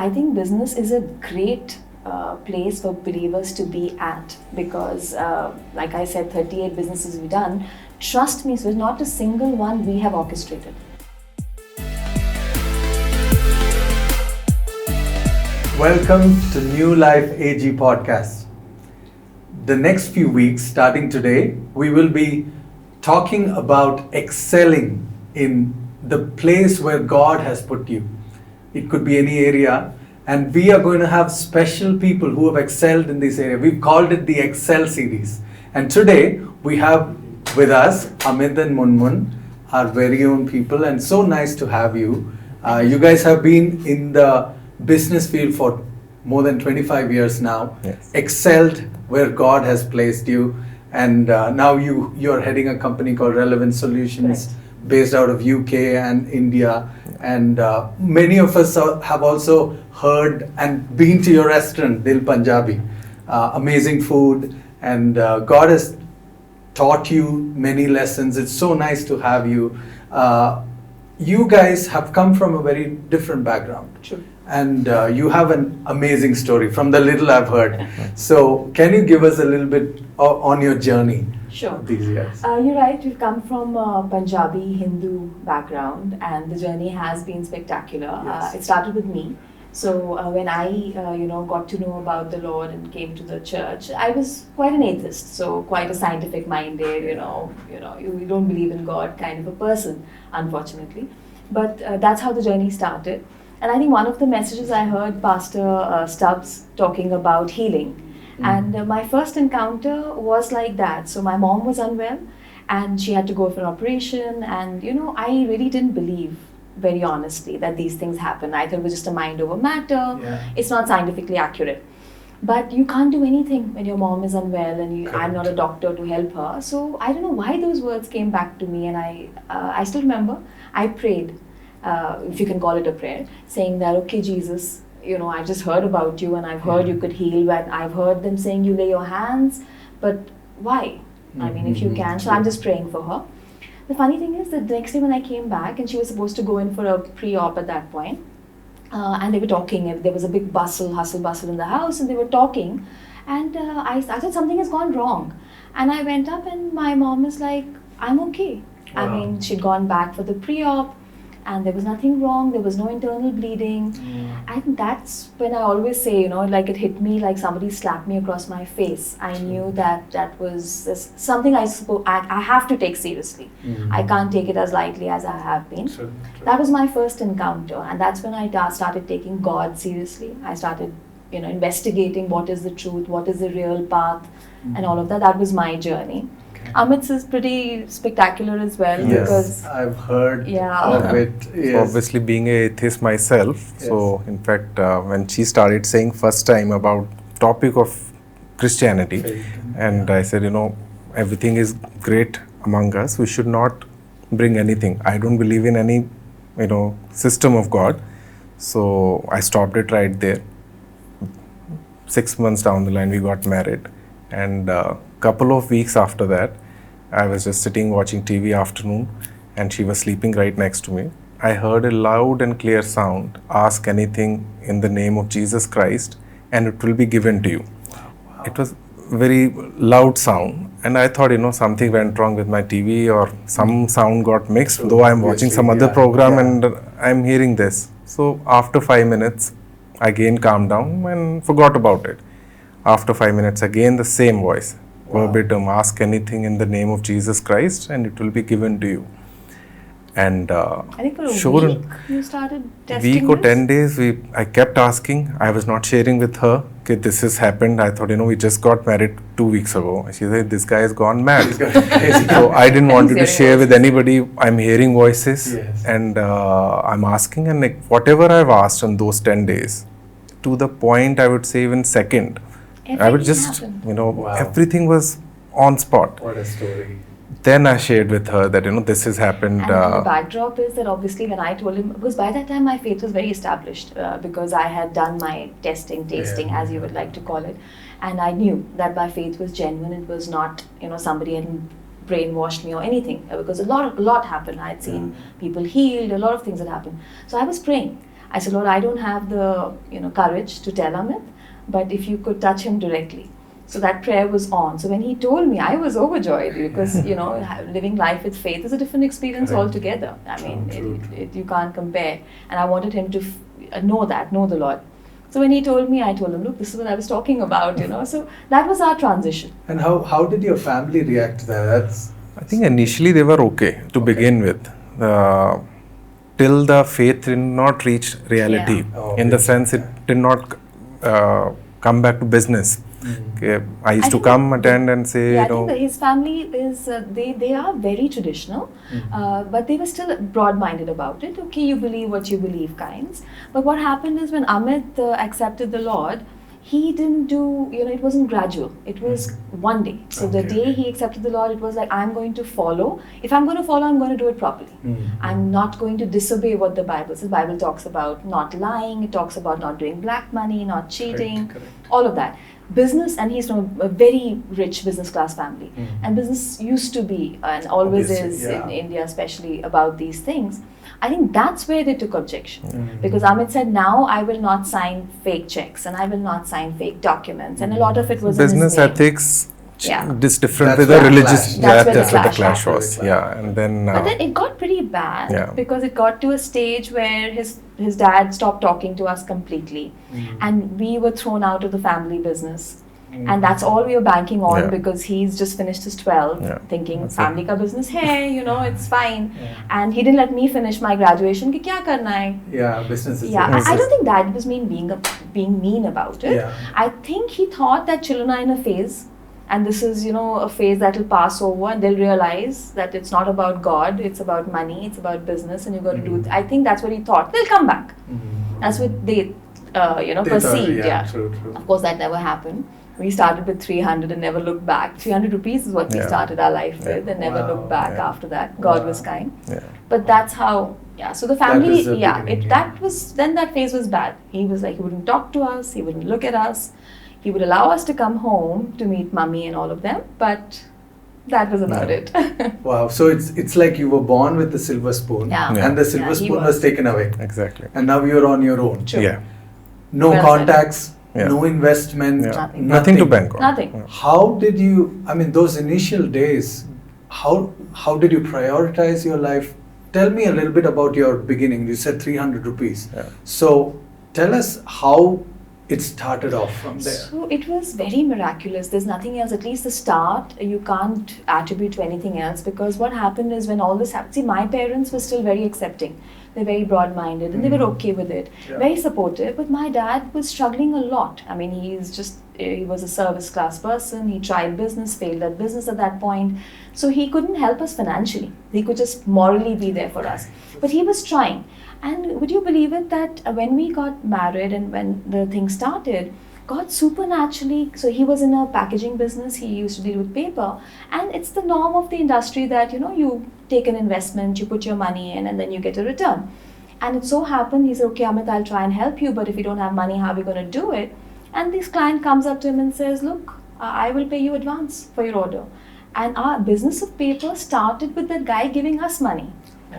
I think business is a great place for believers to be at because, like I said, 38 businesses we've done. Trust me, so not a single one we have orchestrated. Welcome to New Life AG podcast. The next few weeks, starting today, we will be talking about excelling in the place where God has put you. It could be any area, and we are going to have special people who have excelled in this area. We've called it the Excel series. And today we have with us Amit and Munmun, our very own people, and so nice to have you. You guys have been in the business field for more than 25 years now, Yes. excelled where God has placed you, and now you're heading a company called Relevant Solutions. Correct. Based out of UK and India, and many of us have also heard and been to your restaurant, Dil Punjabi. Amazing food, and God has taught you many lessons. It's so nice to have you. You guys have come from a very different background. True. And you have an amazing story from the little I've heard. So can you give us a little bit on your journey? Sure. These years. You're right, we've come from a Punjabi Hindu background and the journey has been spectacular. Yes. It started with me. So when I got to know about the Lord and came to the church, I was quite an atheist, so quite a scientific minded, you don't believe in God kind of a person, unfortunately. But that's how the journey started. And I think one of the messages I heard Pastor Stubbs talking about healing. And my first encounter was like that. So my mom was unwell and she had to go for an operation. And, I really didn't believe, very honestly, that these things happen. I thought it was just a mind over matter. Yeah. It's not scientifically accurate. But you can't do anything when your mom is unwell and I'm not a doctor to help her. So I don't know why those words came back to me. And I still remember I prayed, if you can call it a prayer, saying that, okay, Jesus, I've just heard about you and I've heard you could heal, but I've heard them saying you lay your hands, but why? I mean, if you can. So I'm just praying for her. The funny thing is that the next day when I came back and she was supposed to go in for a pre-op at that point, and they were talking, there was a big hustle bustle in the house and they were talking, and I said something has gone wrong. And I went up and my mom was like, I'm okay. Wow. I mean, she'd gone back for the pre-op, and there was nothing wrong, there was no internal bleeding. I think that's when I always say, like it hit me like somebody slapped me across my face. I knew that was something I have to take seriously. I can't take it as lightly as I have been. True. That was my first encounter, and that's when I started taking God seriously. I started investigating what is the truth, what is the real path, and all of that. That was my journey. Amit's is pretty spectacular as well because I've heard Yeah. of it. Yes. Obviously, being a atheist myself, so in fact, when she started saying first time about topic of Christianity, Faith. and I said, everything is great among us. We should not bring anything. I don't believe in any, system of God. So I stopped it right there. 6 months down the line, we got married, and couple of weeks after that, I was just sitting watching TV afternoon, and she was sleeping right next to me. I heard a loud and clear sound, ask anything in the name of Jesus Christ and it will be given to you. Wow. It was very loud sound, and I thought, something went wrong with my TV or some sound got mixed, True. though I'm watching some other program Yeah. and I'm hearing this. So after 5 minutes, I again calmed down and forgot about it. After 5 minutes, again the same voice. Wow. Verbatim, ask anything in the name of Jesus Christ and it will be given to you. And I think for a sure, week you started testing week or this? 10 days, I kept asking. I was not sharing with her, okay, this has happened. I thought, we just got married 2 weeks ago. She said, this guy has gone mad. So I didn't want to share with anybody. I'm hearing voices. Yes. And I'm asking, and like whatever I've asked in those 10 days, to the point I would say even second, I would Everything just, happened. Wow. everything was on spot. What a story. Then I shared with her that, this has happened. And the backdrop is that obviously when I told him, because by that time my faith was very established because I had done my tasting, Yeah. as you would like to call it. And I knew that my faith was genuine. It was not, somebody had brainwashed me or anything because a lot happened. I had seen people healed, a lot of things had happened. So I was praying. I said, Lord, I don't have the courage to tell Amit, but if you could touch him directly. So that prayer was on. So when he told me, I was overjoyed because living life with faith is a different experience Correct. altogether. I mean, True. you can't compare. And I wanted him to know the Lord. So when he told me, I told him, look, this is what I was talking about. So that was our transition. And how did your family react to that? I think initially they were okay to begin with. Till the faith did not reach reality. Yeah. Oh, In the okay. sense it did not come back to business. Okay, I used I to think come, attend and say, I think that his family is, they are very traditional, but they were still broad-minded about it. Okay, you believe what you believe kinds. But what happened is when Amit accepted the Lord, he didn't do, it wasn't gradual. It was one day. So the day he accepted the Lord, it was like, I'm going to follow. If I'm going to follow, I'm going to do it properly. I'm not going to disobey what the Bible says. The Bible talks about not lying. It talks about not doing black money, not cheating, Correct. all of that. Business, and he's from a very rich business class family. And business used to be, and always Obviously, is yeah. in India, especially about these things. I think that's where they took objection. Because Amit said, now I will not sign fake checks and I will not sign fake documents. And a lot of it was business in his name. ethics. Yeah. This different That's with the where the religious. clash- That's where the That's where the clash clash was. happened. Yeah, and then. But then it got pretty bad Yeah. because it got to a stage where his dad stopped talking to us completely. And we were thrown out of the family business. And that's all we were banking on Yeah. because he's just finished his 12th, Yeah. thinking That's family ka business hai, it's fine. And he didn't let me finish my graduation. Ki kya karna hai? Yeah, business is Yeah, business. I don't think that was being mean about it. Yeah. I think he thought that children are in a phase, and this is a phase that will pass over, and they'll realize that it's not about God, it's about money, it's about business, and you got to do. I think that's what he thought. They'll come back. That's what they, They thought, perceived. True. Of course, that never happened. We started with 300 and never looked back. 300 rupees is what we Yeah. started our life with, and never Wow. looked back Yeah. after that. God Wow. was kind. Yeah. But that's how, so the family, was the beginning, then that phase was bad. He was like, he wouldn't talk to us, he wouldn't look at us, he would allow us to come home to meet mummy and all of them, but that was about it. Wow. So it's like you were born with the silver spoon, Yeah. Yeah. and the silver Yeah, he spoon was was. taken away, Exactly. and now you're on your own. True. Yeah. No Well said. contacts, Yeah. no investment, Yeah. Nothing. to bank on. Nothing. How did you? I mean, those initial days. How did you prioritize your life? Tell me a little bit about your beginning. You said 300 rupees. Yeah. So tell us how it started off from there. So it was very miraculous. There's nothing else. At least the start, you can't attribute to anything else, because what happened is when all this happened, see, my parents were still very accepting. They're very broad-minded and they were okay with it. Yeah. Very supportive. But my dad was struggling a lot. I mean, he was a service class person. He tried business, failed at business at that point. So he couldn't help us financially. He could just morally be there for us. But he was trying. And would you believe it that when we got married and when the thing started, God supernaturally, so he was in a packaging business, he used to deal with paper, and it's the norm of the industry that, you take an investment, you put your money in, and then you get a return. And it so happened, he said, okay, Amit, I'll try and help you, but if you don't have money, how are we going to do it? And this client comes up to him and says, look, I will pay you advance for your order. And our business of paper started with that guy giving us money.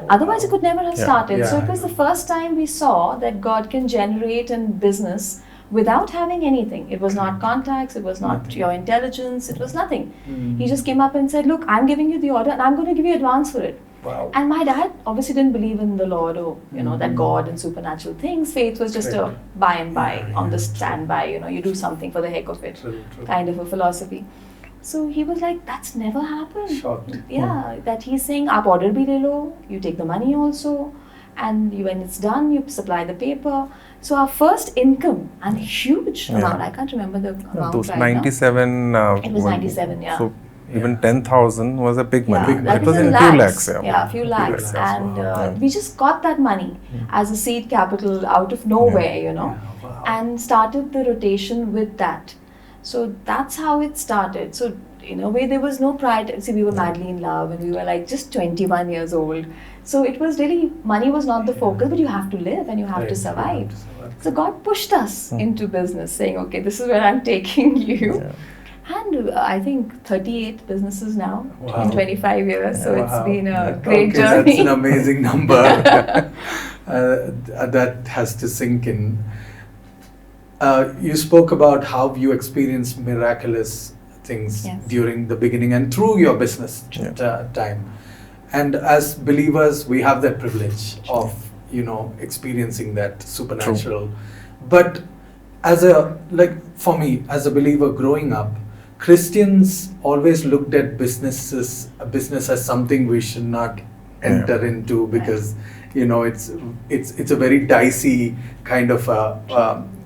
Otherwise, it could never have Yeah. started. Yeah, So it I was know. the first time we saw that God can generate in business without having anything. It was not contacts, it was not Nothing. your intelligence, it was nothing. He just came up and said, look, I'm giving you the order and I'm going to give you advance for it. Wow. And my dad obviously didn't believe in the Lord or, that God and supernatural things. Faith was just a Correct. by and by, Yeah, on the yeah. standby, you do something for the heck of it, True. kind of a philosophy. So he was like, that's never happened. Shocked. Yeah, that he's saying, aap order bhi le lo, you take the money also, and when it's done, you supply the paper. So our first income, and huge Yeah. amount, I can't remember the amount Those right 97. It was 97, yeah. So even 10,000 was a big money. Yeah, It was in lakhs. few lakhs. Yeah, a few lakhs. lakhs, And wow. we just got that money as a seed capital out of nowhere, Yeah, wow. and started the rotation with that. So that's how it started. So in a way, there was no pride. See, we were madly in love and we were like just 21 years old. So it was really, money was not the focus, but you have to live and you have to Right, survive. to survive. So God pushed us into business, saying, okay, this is where I'm taking you. Yeah. And I think 38 businesses now Wow. in 25 years. So it's Wow. been a Yeah. great Okay, journey. That's an amazing number. that has to sink in. You spoke about how you experienced miraculous things Yes. during the beginning and through your business time. And as believers, we have that privilege of, experiencing that supernatural. But for me, as a believer growing up, Christians always looked at business as something we should not enter into, because it's a very dicey kind of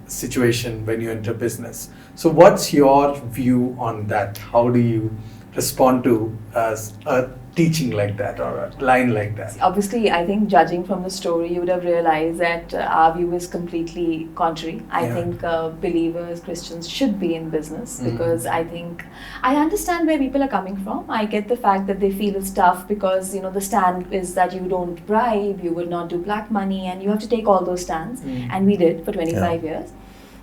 situation when you enter business. So what's your view on that? How do you respond to a teaching like that or a line like that? Obviously, I think judging from the story, you would have realized that our view is completely contrary. I think believers, Christians should be in business, because I think I understand where people are coming from. I get the fact that they feel it's tough because the stand is that you don't bribe, you will not do black money, and you have to take all those stands. And we did for 25 years.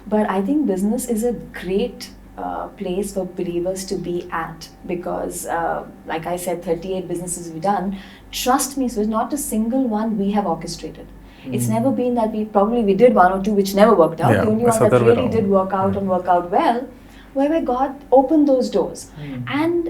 But I think business is a great place for believers to be at, because like I said, 38 businesses we've done. Trust me, so it's not a single one we have orchestrated. It's never been that we did one or two which never worked out. The only one that really did work out and work out well, where God opened those doors. And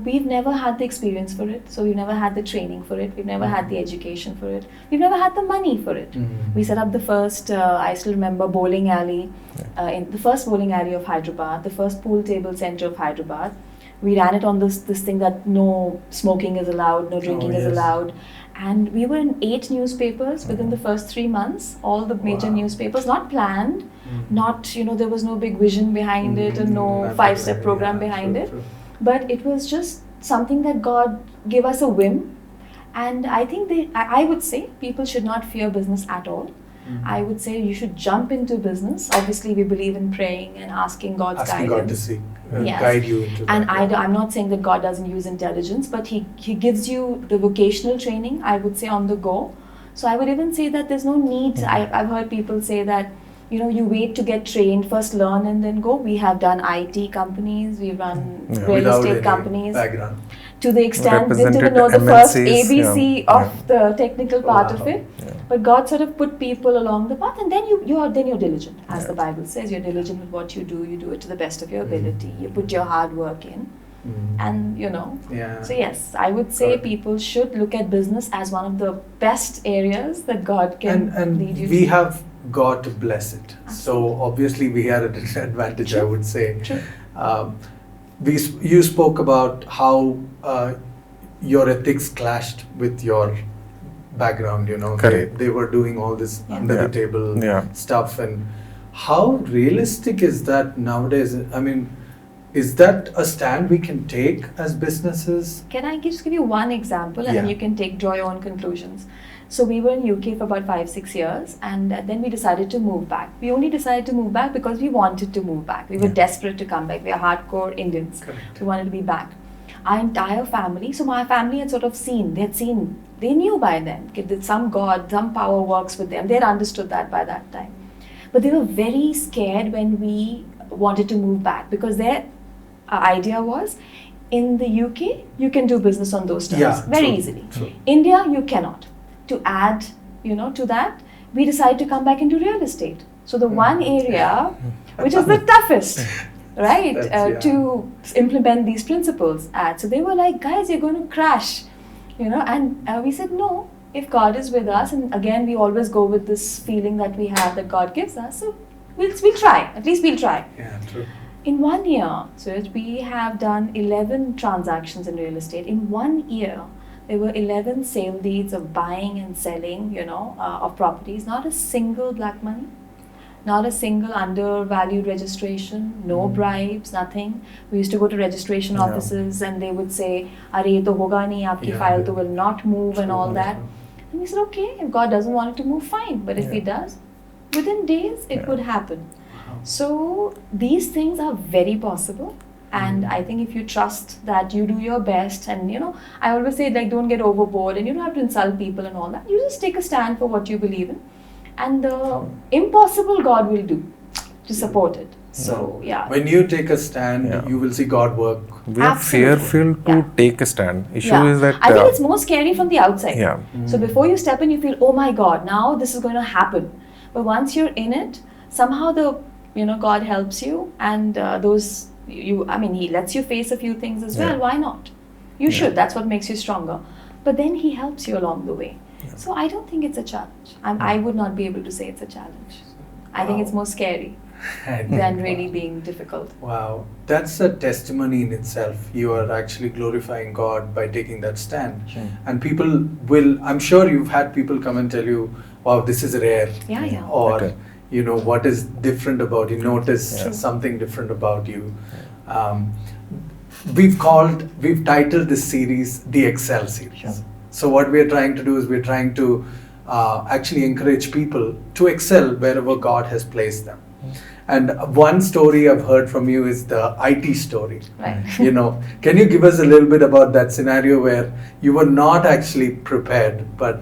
we've never had the experience for it, so we've never had the training for it, we've never had the education for it, we've never had the money for it. We set up the first, I still remember, bowling alley, in the first bowling alley of Hyderabad, the first pool table center of Hyderabad. We ran it on this thing that no smoking is allowed, no drinking is allowed. And we were in 8 newspapers within the first 3 months, all the major newspapers, not planned, not, there was no big vision behind it and no 5-step program behind it. But it was just something that God gave us a whim. And I think I would say people should not fear business at all. I would say you should jump into business. Obviously, we believe in praying and asking God's guidance. God to see, guide you into and that. I'm not saying that God doesn't use intelligence, but He gives you the vocational training, I would say, on the go. So I would even say that there's no need. I've heard people say that, you wait to get trained, first learn and then go. We have done IT companies, we've run real estate companies. Background. To the extent didn't even know the first ABC of the technical part of it. But God sort of put people along the path, and then you're diligent. As the Bible says, you're diligent with what you do it to the best of your ability. You put your hard work in. And so yes, I would say people should look at business as one of the best areas that God can lead you to. We have God to bless it. So obviously we had an advantage, I would say. You spoke about how your ethics clashed with your background, they were doing all this under the table stuff. And how realistic is that nowadays? I mean, is that a stand we can take as businesses? Can I just give you one example, and then you can draw your own conclusions? So we were in UK for about 5-6 years, and then we decided to move back. We only decided to move back because we wanted to move back. We were desperate to come back. We are hardcore Indians. Correct. We wanted to be back. Our entire family, so my family had sort of they knew by then that some God, some power works with them. They had understood that by that time. But they were very scared when we wanted to move back, because their idea was, in the UK, you can do business on those terms very easily. True. India, you cannot. To add, to that, we decided to come back into real estate. So the one area which is the toughest, right, to implement these principles at. So they were like, guys, you're going to crash, and we said, no, if God is with us, and again, we always go with this feeling that we have that God gives us, so we'll try, at least we'll try. Yeah, true. In 1 year, Suraj, we have done 11 transactions in real estate. In 1 year, there were 11 sale deeds of buying and selling, of properties. Not a single black money, not a single undervalued registration, no bribes, nothing. We used to go to registration offices and they would say, "Are ye to hoga nahi, aapki file to will not move," and all that. And we said, okay, if God doesn't want it to move, fine. But if He does, within days, it would happen. So these things are very possible. And I think if you trust that you do your best, and I always say, don't get overboard, and you don't have to insult people and all that. You just take a stand for what you believe in, and the impossible God will do to support it. So when you take a stand, you will see God work We are fearful to take a stand. Issue is that I think it's more scary from the outside. Yeah. So before you step in, you feel, oh my God, now this is going to happen. But once you're in it, somehow God helps you, and He lets you face a few things as well. Why not? You should. That's what makes you stronger. But then He helps you along the way. So I don't think it's a challenge. I would not be able to say it's a challenge. I think it's more scary than really being difficult. Wow, that's a testimony in itself. You are actually glorifying God by taking that stand. Sure. And people will, I'm sure you've had people come and tell you, wow, this is rare. Yeah. Or, Okay. what is different about you, notice something different about you. We've titled this series the Excel series. Sure. So what we're trying to do is we're trying to actually encourage people to excel wherever God has placed them. And one story I've heard from you is the IT story. Right. Can you give us a little bit about that scenario where you were not actually prepared, but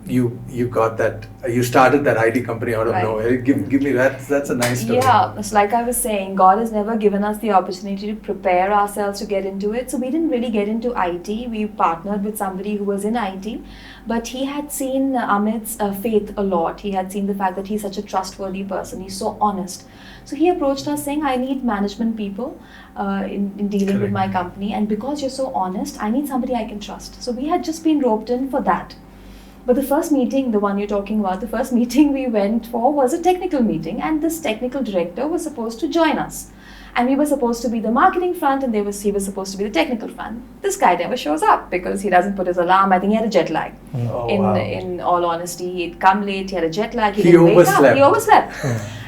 you got that, you started that IT company out of nowhere. Give me that. That's a nice story. Yeah, it's like I was saying, God has never given us the opportunity to prepare ourselves to get into it. So we didn't really get into IT. We partnered with somebody who was in IT, but he had seen Amit's faith a lot. He had seen the fact that he's such a trustworthy person. He's so honest. So he approached us saying, I need management people in dealing with my company. And because you're so honest, I need somebody I can trust. So we had just been roped in for that. But the first meeting, the one you're talking about, the first meeting we went for was a technical meeting, and this technical director was supposed to join us. And we were supposed to be the marketing front, and he was supposed to be the technical front. This guy never shows up because he doesn't put his alarm. I think he had a jet lag. In all honesty, he'd come late, he had a jet lag, he didn't wake up, he overslept.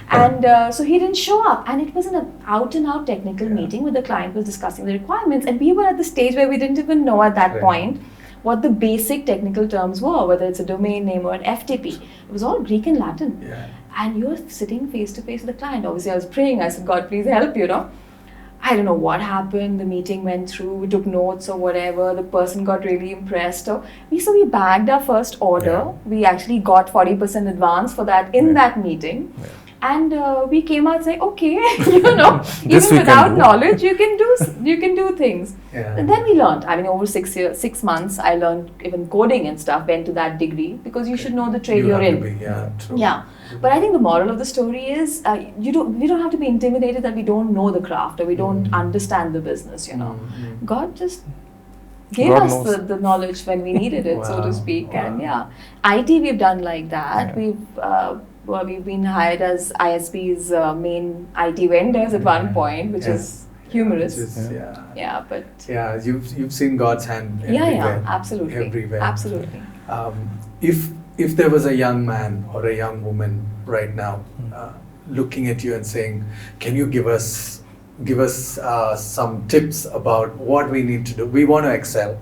And so he didn't show up, and it was an out-and-out technical meeting where the client was discussing the requirements, and we were at the stage where we didn't even know at that point what the basic technical terms were, whether it's a domain name or an FTP. It was all Greek and Latin. Yeah. And you're sitting face to face with the client. Obviously, I was praying. I said, God, please help, I don't know what happened. The meeting went through. We took notes or whatever. The person got really impressed. So we bagged our first order. Yeah. We actually got 40% advance for that in that meeting. Yeah. And we came out saying, okay, even without knowledge, you can do things. Yeah. And then we learned. I mean, over 6 months, I learned even coding and stuff. Went to that degree because you should know the trade you're in. True. Yeah. But I think the moral of the story is we don't have to be intimidated that we don't know the craft or we don't understand the business. God just gave us the knowledge when we needed it, so to speak. And IT we've done like that. We've been hired as ISP's main IT vendors at one point, which is humorous. You've seen God's hand everywhere. Absolutely. Everywhere. Absolutely. If there was a young man or a young woman right now looking at you and saying, can you give us some tips about what we need to do? We want to excel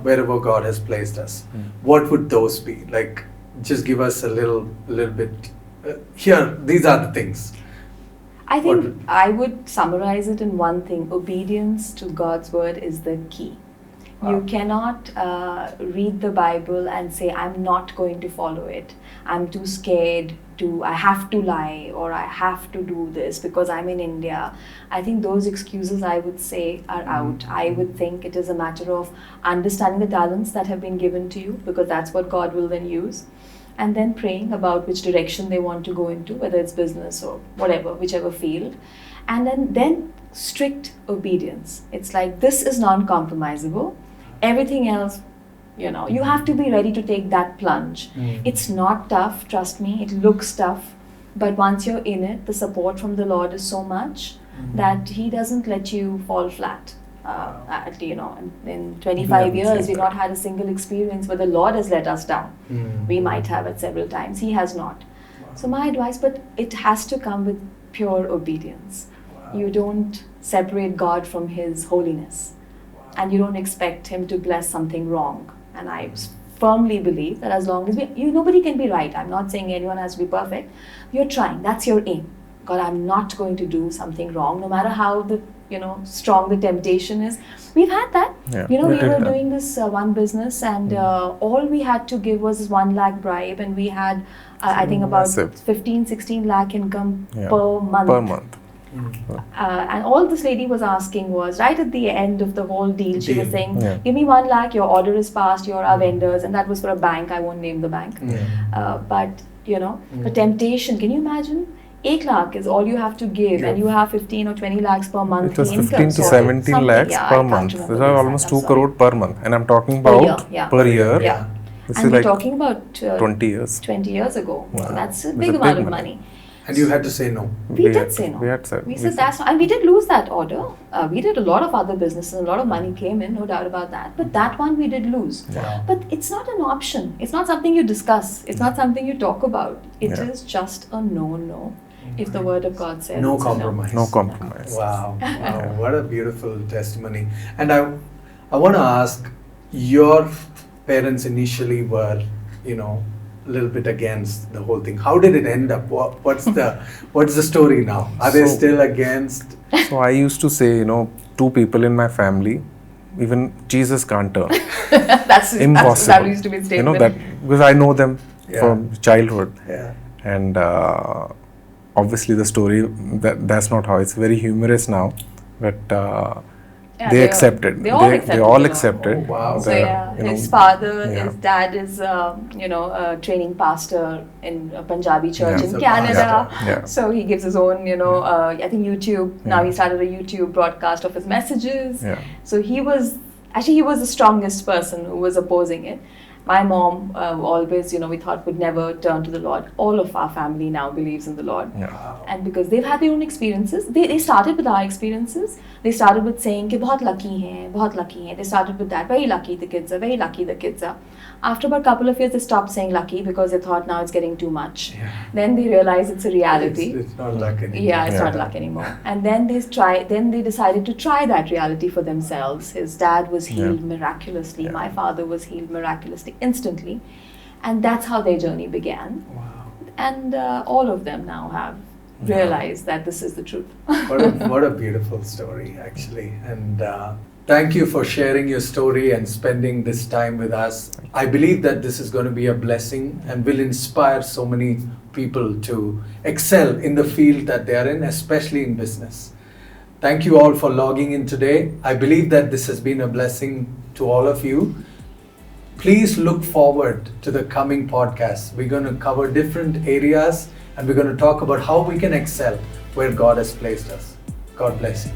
wherever God has placed us. What would those be? Like, just give us a little bit. Here, these are the things. I think I would summarize it in one thing. Obedience to God's word is the key. You cannot read the Bible and say, I'm not going to follow it. I'm too scared I have to lie, or I have to do this because I'm in India. I think those excuses, I would say, are out. I would think it is a matter of understanding the talents that have been given to you, because that's what God will then use. And then praying about which direction they want to go into, whether it's business or whatever, whichever field. And then strict obedience. It's like, this is non-compromisable. Everything else, you have to be ready to take that plunge. It's not tough, trust me. It looks tough. But once you're in it, the support from the Lord is so much that He doesn't let you fall flat. In 25 years, we've not had a single experience where the Lord has let us down. We might have it several times. He has not. So my advice, but it has to come with pure obedience. You don't separate God from His holiness. And you don't expect Him to bless something wrong. And I firmly believe that as long as nobody can be right. I'm not saying anyone has to be perfect. You're trying. That's your aim. God, I'm not going to do something wrong, no matter how strong the temptation is. We've had that. We were doing this one business, and all we had to give was 1 lakh bribe, and we had I think about 15-16 lakh income per month. And all this lady was asking was, right at the end of the whole deal, she was Deal. saying, Yeah. give me 1 lakh, your order is passed, you're our vendors. And that was for a bank, I won't name the bank. But, you know, the temptation, can you imagine? 8 lakh is all you have to give, and you have 15 or 20 lakhs per month. It was income, 15 to so 17 something, lakhs yeah, I per can't month. remember These the are exact, almost I'm 2 sorry. crore per month. And I'm talking Per year, about yeah. per year. Yeah. This And is we're like talking about 20 years. 20 years ago. So that's a It's big a amount big of money. money. And you had to say no. We did had- say no. We had said. We said that's not, and we did lose that order. We did a lot of other businesses, a lot of money came in, no doubt about that. But that one we did lose. Wow. But it's not an option. It's not something you discuss. It's not something you talk about. It Yeah. is just a no. If the word of God says No it's a compromise. No compromise. Wow. Wow. What a beautiful testimony. And I want to ask, your parents initially were, you know, a little bit against the whole thing. How did it end up? What's the story now? Are they So- still against? So I used to say, you know, 2 people in my family, even Jesus can't turn. that's Impossible. That used to be a You statement. know that because I know them Yeah. from childhood, Yeah. and obviously the story that's not how it's very humorous now, but Yeah, they accepted. They all accepted. They all the Lord. accepted. Oh, wow. So the, yeah, you know, his father, yeah. his dad is, a training pastor in a Punjabi church Yeah. in So Canada. pastor. Yeah. So he gives his own, I think YouTube. Now he started a YouTube broadcast of his messages. Yeah. So he was the strongest person who was opposing it. My mom always, we thought would never turn to the Lord. All of our family now believes in the Lord. Yeah. And because they've had their own experiences, they started with our experiences. They started with saying कि बहुत lucky हैं. They started with that, very lucky the kids are. After about a couple of years, they stopped saying lucky because they thought now it's getting too much. Yeah. Then they realized it's a reality. It's not luck anymore. Yeah, it's Yeah. not luck anymore. And then they decided to try that reality for themselves. His dad was healed miraculously. Yeah. My father was healed miraculously instantly. And that's how their journey began. Wow. And all of them now have realized that this is the truth. What a beautiful story, actually. And thank you for sharing your story and spending this time with us. I believe that this is going to be a blessing and will inspire so many people to excel in the field that they are in, especially in business. Thank you all for logging in today. I believe that this has been a blessing to all of you. Please look forward to the coming podcasts. We're going to cover different areas and we're going to talk about how we can excel where God has placed us. God bless you.